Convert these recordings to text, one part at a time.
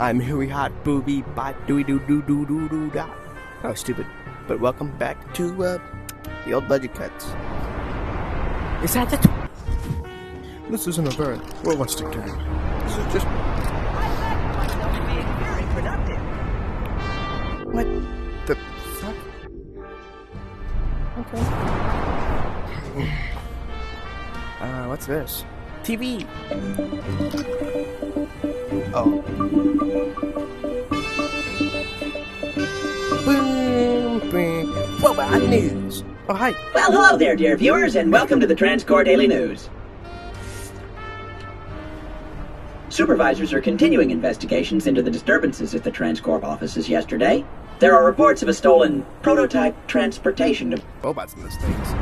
I'm Huey Hot Booby Bot Doo Doo Doo Doo Doo Doo Da. Oh, stupid. But welcome back to the old budget cuts. Is that the? This isn't a very realistic game. This is just. Being very productive. What the fuck? Okay. What's this? TV. Oh. Boom, boom. What about news? Oh, hi. Well, hello there, dear viewers, and welcome to the TransCore Daily News. Supervisors are continuing investigations into the disturbances at the TransCorp offices yesterday. There are reports of a stolen prototype transportation of Robots in those things.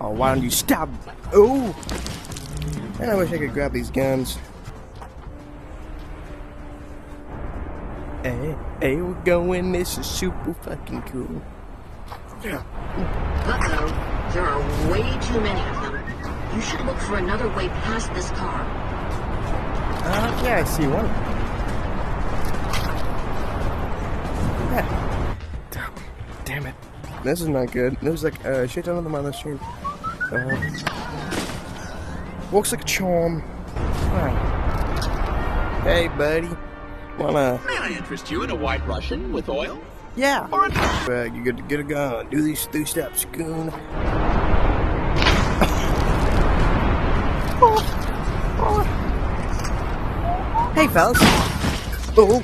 Oh, why don't you stop? Oh! Man, I wish I could grab these guns. Hey, we're going. This is super fucking cool. Yeah. Uh-oh. There are way too many of them. You should look for another way past this car. Yeah, I see one. Yeah. Damn it. This is not good. There's like shit ton of them on the stream. Looks like a charm. Right. Hey, buddy. Wanna... May I interest you in a White Russian with oil? Yeah. Or a... You good to get a gun. Do these 3 steps, goon. Hey, fellas. Oh.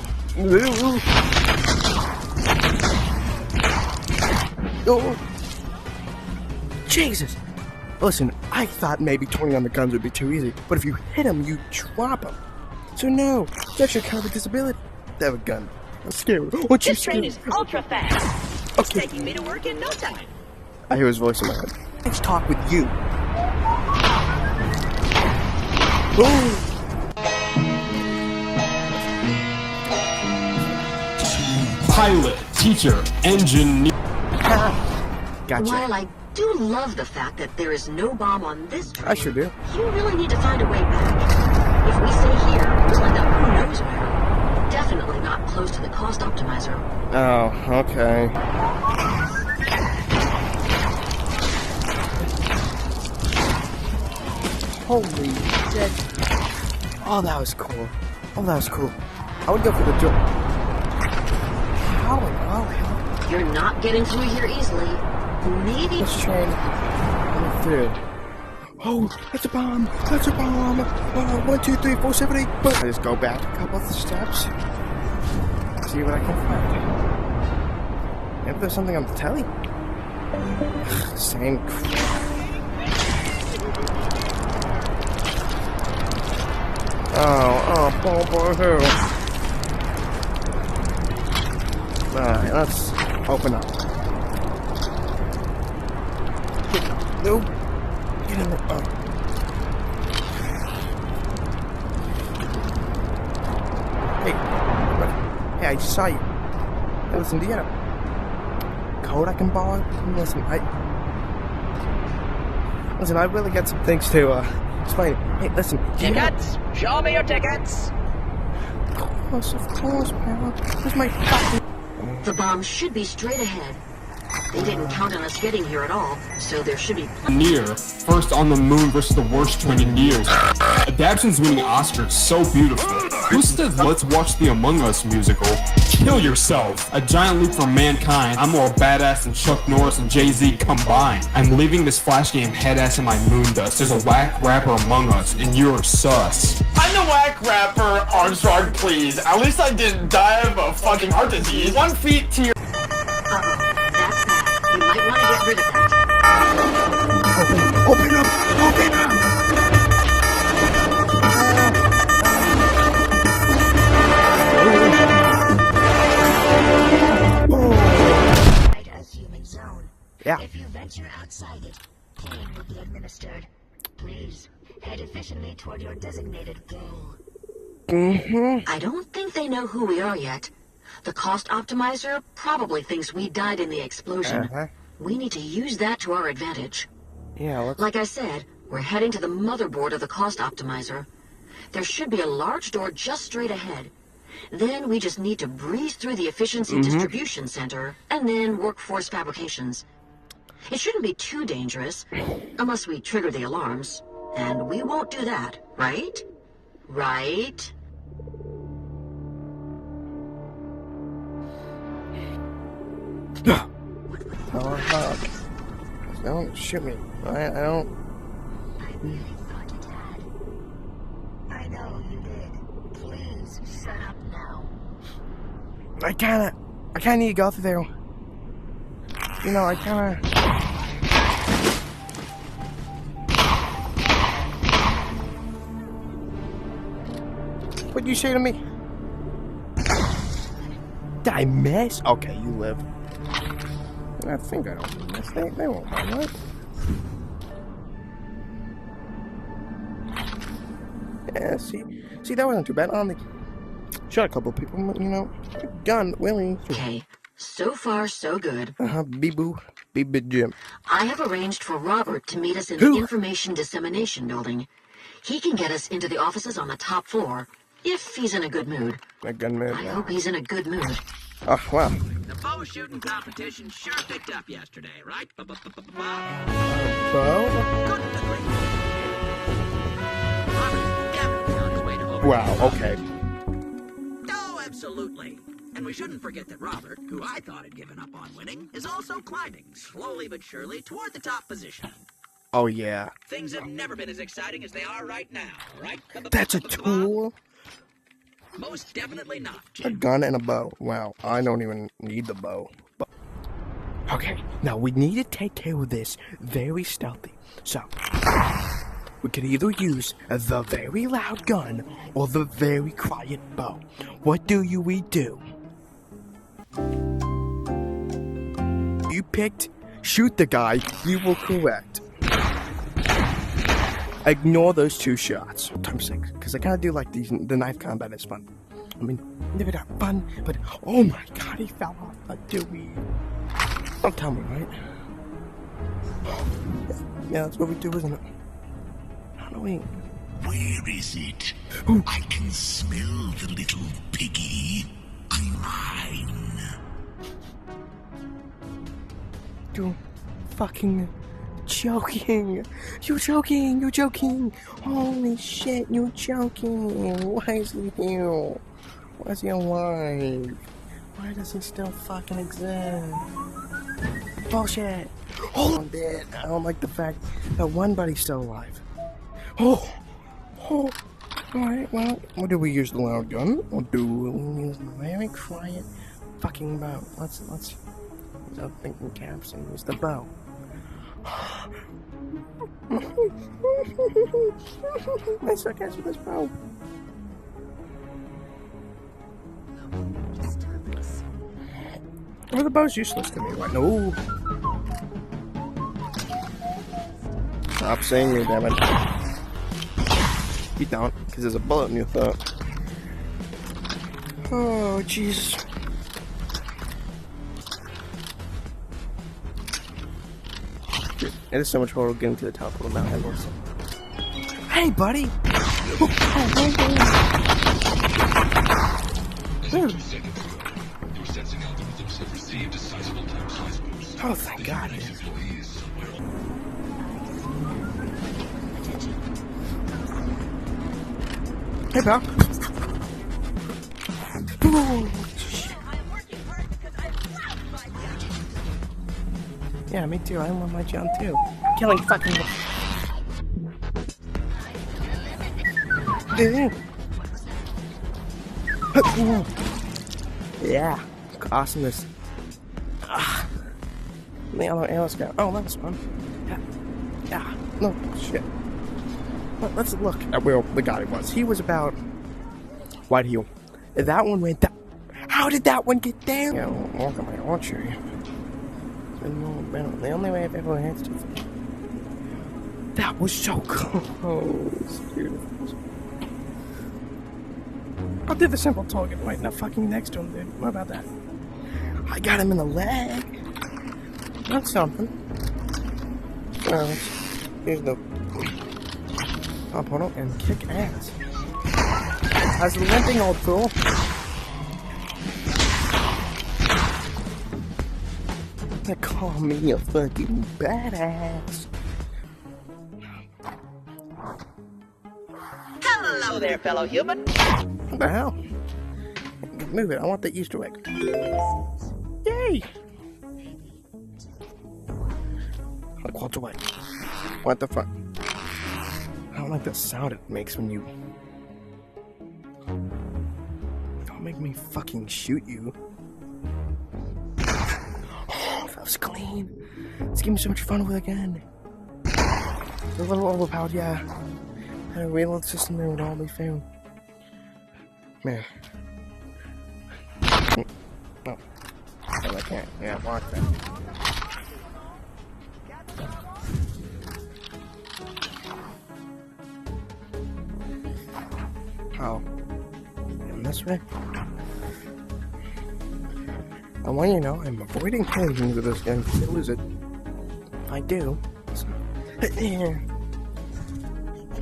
Oh. Jesus. Listen, I thought maybe 20 on the guns would be too easy, but if you hit them, you drop them. So no, that's your kind of disability. They have a gun. I'm scared. What you This train is ultra fast. It's Okay. taking me to work in no time. I hear his voice in my head. Let's talk with you. Oh. Pilot, teacher, engineer. Gotcha. While I do love the fact that there is no bomb on this train, I sure do. you really need to find a way back. If we stay here, we'll end up who knows where. Definitely not close to the cost optimizer. Oh, okay. Holy shit. Oh, that was cool. Oh, that was cool. I would go for the door. How? You're not getting through here easily. Maybe... Let's train through. Oh, that's a bomb! That's a bomb! 1, 2, 3, 4, 7, 8. Boom. I just go back a couple of the steps. See what I can find. Maybe there's something on the telly. Same crap. Oh, boy, who? Alright, let's open up. Nope. Get in there. Oh. Hey, I saw you. Hey, listen, do you have a code I can borrow? Listen, I really got some things to explain. Hey, listen. tickets. Show me your tickets. Of course, pal. Where's my fucking... The bomb should be straight ahead. They didn't count on us getting here at all, so there should be... Near, first on the moon versus the worst train in years. Adaption's winning Oscars, so beautiful. Who said let's watch the Among Us musical? Kill yourself. A giant leap for mankind. I'm more badass than Chuck Norris and Jay-Z combined. I'm leaving this flash game head ass in my moon dust. There's a whack rapper among us, and you're sus. I'm the whack rapper, Armstrong, please. At least I didn't die of a fucking heart disease. 1 feet to your... Uh-oh, that's bad. You might want to get rid of that. Open up! Open up! As human zone. Yeah. If you venture outside it, pain will be administered. Please head efficiently toward your designated goal. I don't think they know who we are yet. The cost optimizer probably thinks we died in the explosion. We need to use that to our advantage. Yeah, let's... Like I said, We're heading to the motherboard of the cost optimizer. There should be a large door just straight ahead. Then we just need to breeze through the efficiency distribution center and then workforce fabrications. It shouldn't be too dangerous, unless we trigger the alarms. And we won't do that, right? Right? Don't shoot me. I don't. I really thought you had. I know you did. Please, shut up now. I kinda need to go through there. You know, I kinda. What'd you say to me? Did I miss? Okay, you live. I think I don't miss. They won't mind, right? Yeah, see, that wasn't too bad. Shot a couple people, you know. Gun, Willie. Okay, so far so good. Bee-boo, Jim. I have arranged for Robert to meet us in Who? the Information Dissemination Building. He can get us into the offices on the top floor, if he's in a good mood. A gunman. I hope he's in a good mood. Oh, wow. The bow shooting competition sure picked up yesterday, right? Bo? Couldn't agree. Robert definitely on his way to over. Wow, okay. Oh, absolutely. And we shouldn't forget that Robert, who I thought had given up on winning, is also climbing, slowly but surely, toward the top position. Oh, yeah. Things have never been as exciting as they are right now, right? That's a tool? Most definitely not, A Jim. gun and a bow. Wow, I don't even need the bow. Okay, now we need to take care of this very stealthy. So, we could either use the very loud gun or the very quiet bow. What do we do? You picked shoot the guy, you were correct. Ignore those 2 shots. Times 6, because I kind of do like the knife combat is fun. I mean, never that fun, but oh my god, he fell off a Dewey. Don't tell me, right? Yeah, that's what we do, isn't it? How do we? Where is it? I can smell the little piggy. I'm mine. You fucking joking. You're joking. Holy shit, you're joking. Why is he here? Why is he alive? Why does he still fucking exist? Bullshit. Oh, I'm dead. I don't like the fact that one buddy's still alive. Oh. Alright, well, what do we use the loud gun? Or do we use the very quiet fucking bow? Let's without thinking caps and use the bow. I suck ass with this bow. Well, the bow's useless to me right now. Ooh. Stop saying me, damn it. You don't, because there's a bullet in your throat. Oh, Jesus. It is so much harder getting to the top of the mountain. Hey, buddy! Oh, thank God. Hey, pal. Ooh. Yeah, me too. I want my John too. Killing fucking. Yeah, awesomeness. The other arrows go. Oh, that was fun. Yeah. No shit. Let's look at where the guy was. He was about white heel. That one went down. How did that one get down? Yeah, welcome my archery. The only way I've ever had to. That was so close, dude. I'll do the simple target right now, fucking next to him, dude. What about that? I got him in the leg. That's something. Here's the opponent and kick ass. As a limping old fool. They call me a fucking badass. Hello there, fellow human. What the hell? Move it, I want the Easter egg. Yay! Like, walk away. What the fuck? I don't like the sound it makes when you... Don't make me fucking shoot you. Oh, that was clean. This game is so much fun with again. A little overpowered, yeah. And a reload system there would all be found. Man. Oh. Oh, I can't. Yeah, block that. How? In this way? I want you to know I'm avoiding collisions with this game because I lose it. I do. So.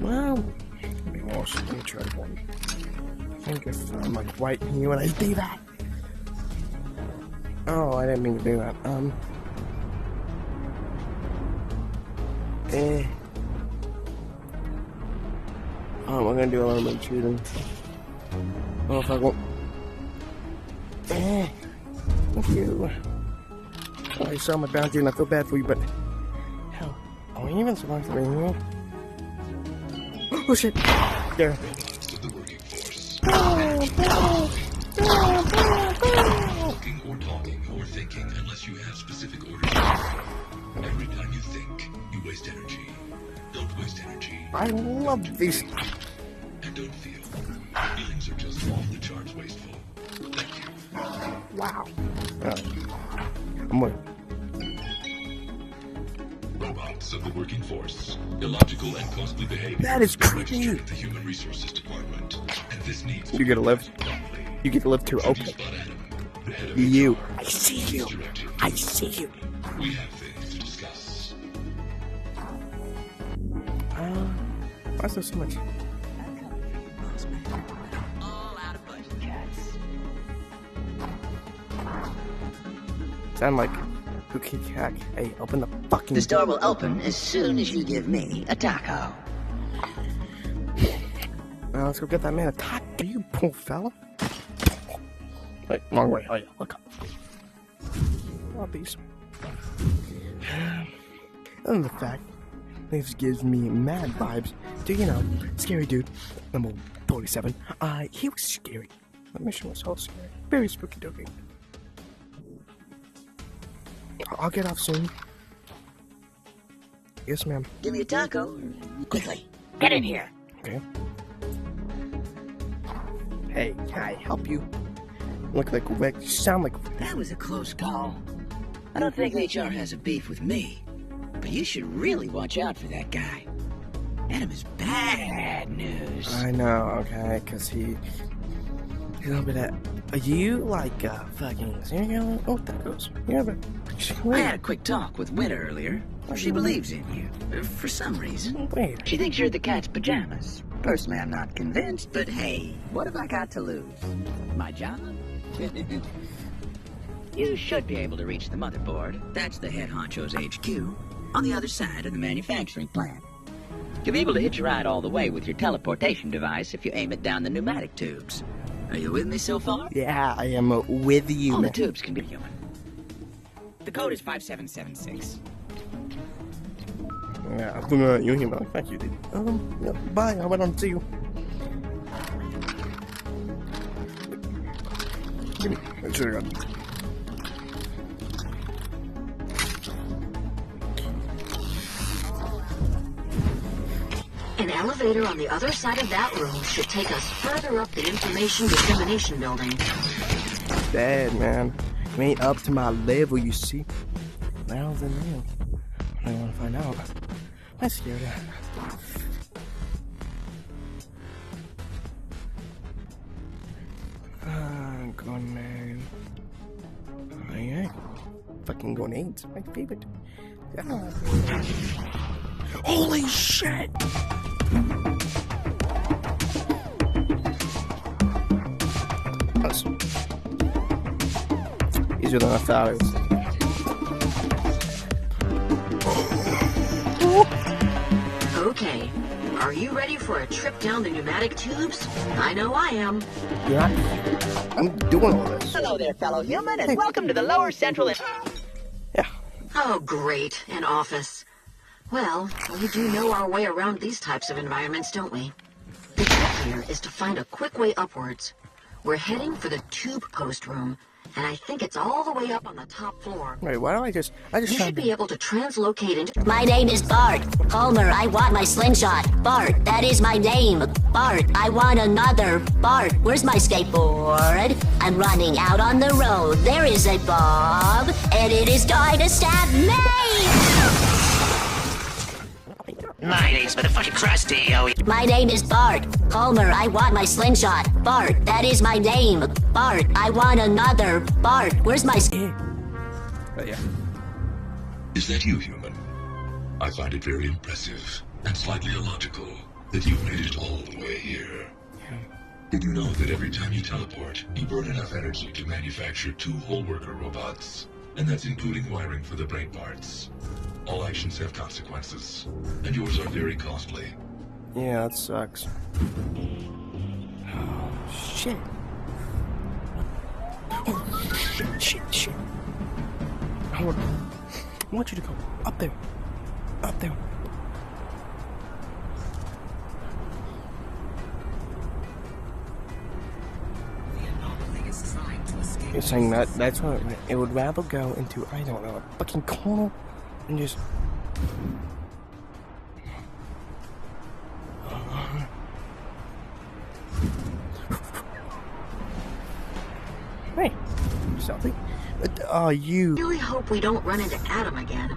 Well, maybe more. Let me try one. I think if I'm like right here when I do that. Oh, I didn't mean to do that. Oh, we're gonna do a little bit of cheating. Oh, if I won't. Thank you. Oh, you saw my bounty and I feel bad for you, but. Hell, are we even supposed to be here? Oh shit! There. Walking or talking or thinking unless you have specific orders. Every time you think, you waste energy. Don't waste energy. I love these. And don't feel. Feelings are just off the charts wasteful. Thank you. Wow. I'm waiting. Robots of the working force. Illogical and costly behavior. That is creepy. The Human Resources Department. And this needs You get a lift. You get to live too. Okay. You. I see you. I see you. We have things to discuss. Why is there so much? All out of budget, cats. Sound like cookie cack. Hey, open the fucking This door will open as soon as you give me a taco. Now let's go get that man a taco, you poor fella. Wait, wrong way. Oh yeah, look up. Oh, these. And the fact this gives me mad vibes to, you know, Scary Dude, number 47. He was scary. The mission was so scary. Very spooky dooky. I'll get off soon. Yes, ma'am. Give me a taco. Quickly, get in here. Okay. Hey, can I help you? Look like Rick. You sound like. That was a close call. I don't think HR has a beef with me, but you should really watch out for that guy. Adam is bad news. I know, okay, cause he's a little bit of. Are you like fucking serial killer? Oh, that goes. Yeah, but. I had a quick talk with Winter earlier. She believes in you, for some reason. Wait. She thinks you're the cat's pajamas. Personally, I'm not convinced, but hey, what have I got to lose? My job? You should be able to reach the motherboard. That's the head honcho's HQ, on the other side of the manufacturing plant. You'll be able to hitch a ride all the way with your teleportation device if you aim it down the pneumatic tubes. Are you with me so far? Yeah, I am with you. All the tubes can be human. The code is 5776. Yeah, I'm you hear me. Thank you, dude. Yeah, bye. I went on to you. Give me. I should have got. An elevator on the other side of that room should take us further up the information dissemination building. Bad, man. You ain't up to my level, you see. Now then, man. I want to find out. I'm scared. Grenade. Oh, yeah. Fucking grenades. My favorite. Yeah. Holy shit! easier than I thought it was. Okay, are you ready for a trip down the pneumatic tubes? I know I am. Yeah, I'm doing all this. Hello there, fellow human, and welcome to the Lower Central... Yeah. Oh, great, an office. Well, we do know our way around these types of environments, don't we? The trick here is to find a quick way upwards. We're heading for the tube post room, and I think it's all the way up on the top floor. Wait, why don't I just You should be able to translocate into... My name is Bart. Homer, I want my slingshot. Bart, that is my name. Bart, I want another. Bart, where's my skateboard? I'm running out on the road. There is a Bob, and it is going to stab me! My name's motherfucking Krusty, oh... My name is Bart. Homer, I want my slingshot. Bart, that is my name. Bart, I want another. Bart, where's my... But yeah. Is that you, human? I find it very impressive and slightly illogical that you've made it all the way here. Did you know that every time you teleport, you burn enough energy to manufacture 2 whole worker robots? And that's including wiring for the brain parts. All actions have consequences, and yours are very costly. Yeah, that sucks. Oh, shit. Oh, shit. I want you to go up there. Up there. You're saying that's what it would rather go into, I don't know, a fucking corner and just... Hey, something. You... I really hope we don't run into Adam again.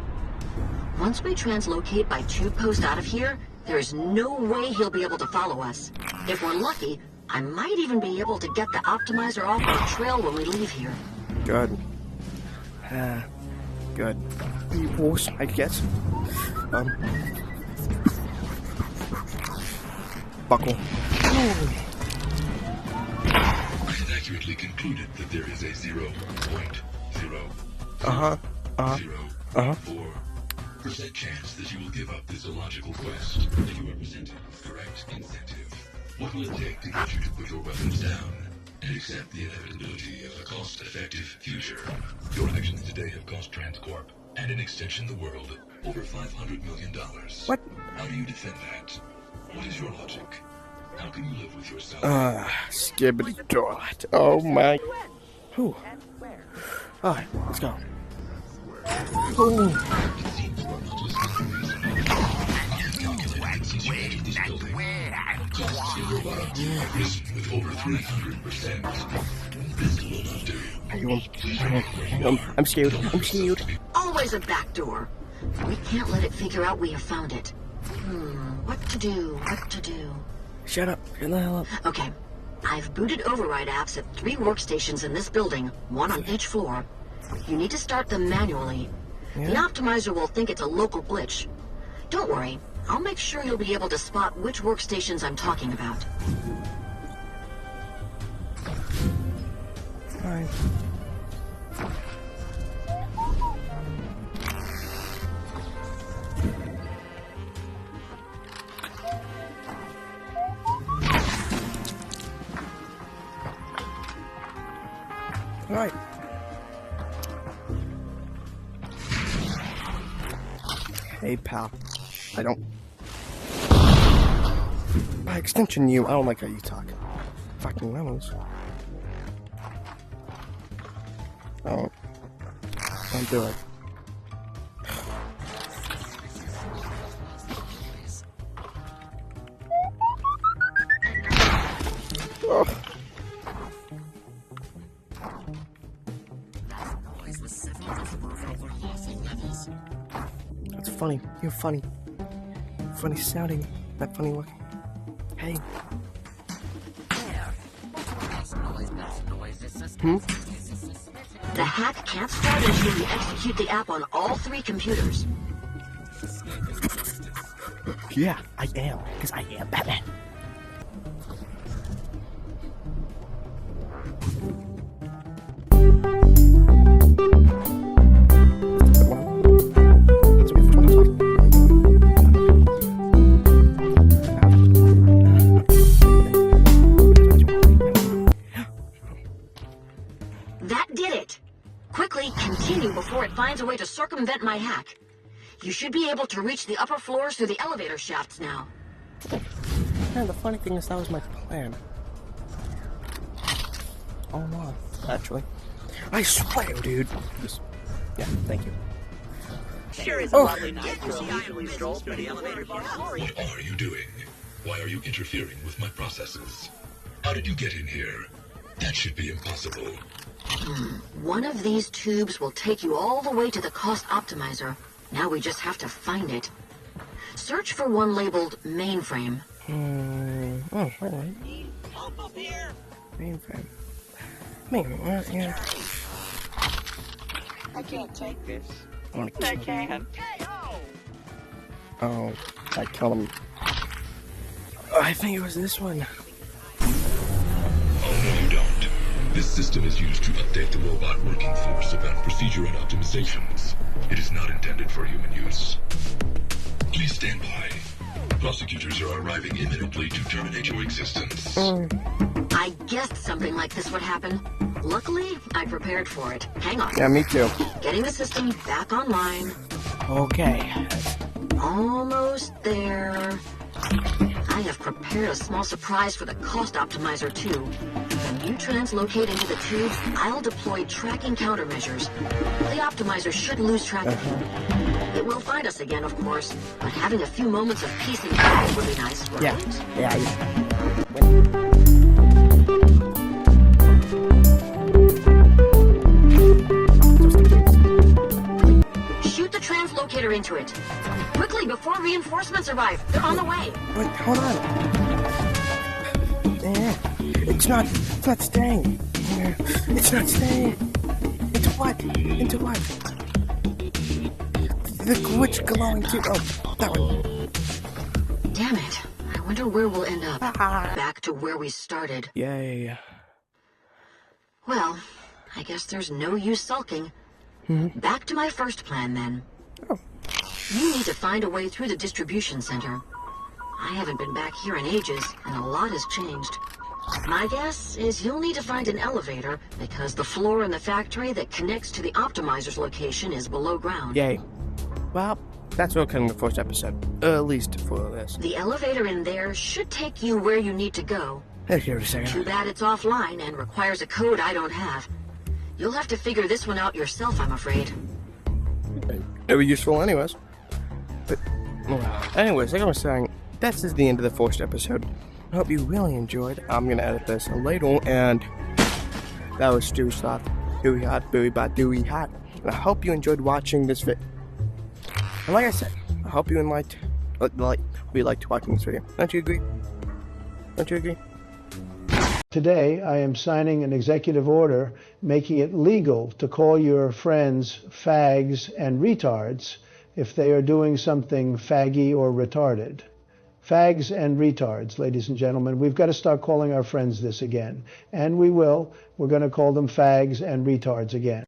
Once we translocate by tube post out of here, there's no way he'll be able to follow us. If we're lucky, I might even be able to get the optimizer off the trail when we leave here. Good. Good. Worse, I guess. Buckle. I have accurately concluded that there is a 0.004% chance that you will give up this illogical quest that you are presented with correct incentive. What will it take to get you to put your weapons down and accept the inevitability of a cost-effective future? Your actions today have cost Transcorp, and in extension the world, over $500 million. What? How do you defend that? What is your logic? How can you live with yourself? Skibbity toilet. Oh my. Whew. Alright, let's go. Ooh. It seems you are not listening to reason. Calculated since you entered this building. Costs of your body have risen with over 300%. This will not do. I'm scared. I'm scared. Always a back door. We can't let it figure out we have found it. What to do? Shut up. Shut the hell up. Okay, I've booted override apps at 3 workstations in this building, 1 on each floor. You need to start them manually. The optimizer will think it's a local glitch. Don't worry, I'll make sure you'll be able to spot which workstations I'm talking about. Alright. Alright. Hey, pal. I don't... By extension, you. I don't like how you talk. Fucking lemons. Oh. Don't do it. Oh. That's funny. You're funny. Funny sounding, not funny looking. Hey. The hack can't start until you execute the app on all 3 computers. Yeah, I am, because I am Batman. circumvent my hack. You should be able to reach the upper floors through the elevator shafts now. And the funny thing is, that was my plan. Oh no, actually. I swear, dude. Yeah, thank you. Sure is a lovely night to see idly stroll through the elevator bar. What are you doing? Why are you interfering with my processes? How did you get in here? That should be impossible. One of these tubes will take you all the way to the cost optimizer. Now we just have to find it. Search for one labeled mainframe. Oh, alright. Mainframe. Yeah. I can't take this. I wanna kill him. can. Oh, I killed him. Oh, I think it was this one. Oh, no, you don't. This system is used to update the robot working force about procedure and optimizations. It is not intended for human use. Please stand by. Prosecutors are arriving imminently to terminate your existence. I guessed something like this would happen. Luckily, I prepared for it. Hang on. Yeah, me too. Getting the system back online. Okay. Almost there. I have prepared a small surprise for the cost optimizer too. When you translocate into the tubes, I'll deploy tracking countermeasures. The optimizer should lose track of you. It will find us again, of course, but having a few moments of peace and quiet would be nice, right? Yeah. Shoot the translocator into it. Quickly, before reinforcements arrive. They're on the way. Wait, hold on. It's not staying. It's not staying. Into what? Into what? The glitch glowing too. Oh, that one. Damn it. I wonder where we'll end up. Back to where we started. Yay. Well, I guess there's no use sulking. Back to my first plan, then. You need to find a way through the distribution center. I haven't been back here in ages, and a lot has changed. My guess is you'll need to find an elevator, because the floor in the factory that connects to the optimizer's location is below ground. Yay. Well, that's what came in the first episode. At least for this. The elevator in there should take you where you need to go. Hey, here a second. Too bad it's offline and requires a code I don't have. You'll have to figure this one out yourself, I'm afraid. It'll be useful anyways. But, anyways, like I was saying, this is the end of the first episode. I hope you really enjoyed. I'm going to edit this later, and that was Stewie Sloth, Dewey Hot, Dewey Bot, Dewey Hot. And I hope you enjoyed watching this video. And like I said, I hope you liked watching this video. Don't you agree? Don't you agree? Today, I am signing an executive order making it legal to call your friends fags and retards if they are doing something faggy or retarded. Fags and retards, ladies and gentlemen. We've got to start calling our friends this again. And we will. We're going to call them fags and retards again.